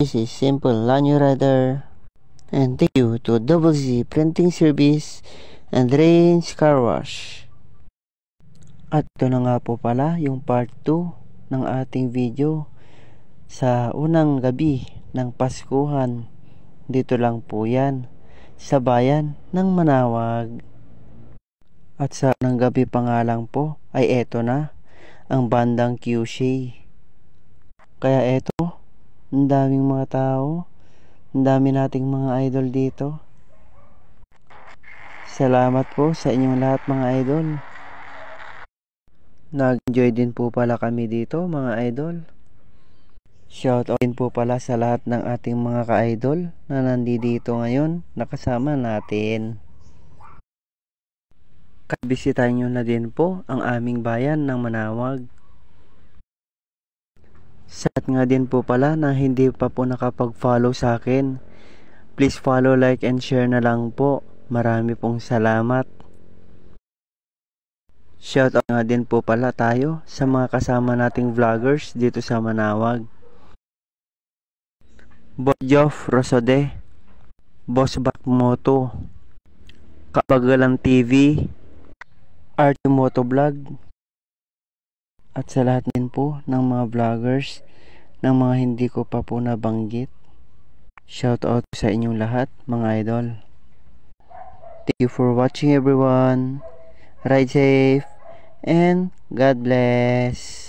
This is Simple Lanyo Rider, and thank you to Double Z Printing Service and Range Car Wash. At ito na nga po pala yung part 2 ng ating video sa unang gabi ng Paskuhan. Dito lang po yan sa bayan ng Manawag. At sa unang gabi pa nga lang po ay eto na ang bandang QC. Kaya eto, ang daming mga tao, ang dami nating mga idol dito. Salamat po sa inyong lahat mga idol. Nag-enjoy din po pala kami dito mga idol. Shoutout din po pala sa lahat ng ating mga ka-idol na nandito ngayon nakasama natin. Bisitahin nyo na din po ang aming bayan ng Manawag. Sa nga din po pala na hindi pa po nakapag-follow sa akin, please follow, like, and share na lang po. Marami pong salamat. Shoutout nga din po pala tayo sa mga kasama nating vloggers dito sa Manawag. Boss Joff Rosode, Boss Bakmoto, Kabagalan TV, RT Motovlog, at sa lahat din po ng mga vloggers ng mga hindi ko pa po nabanggit. Shoutout sa inyong lahat mga idol. Thank you for watching everyone. Ride safe and God bless.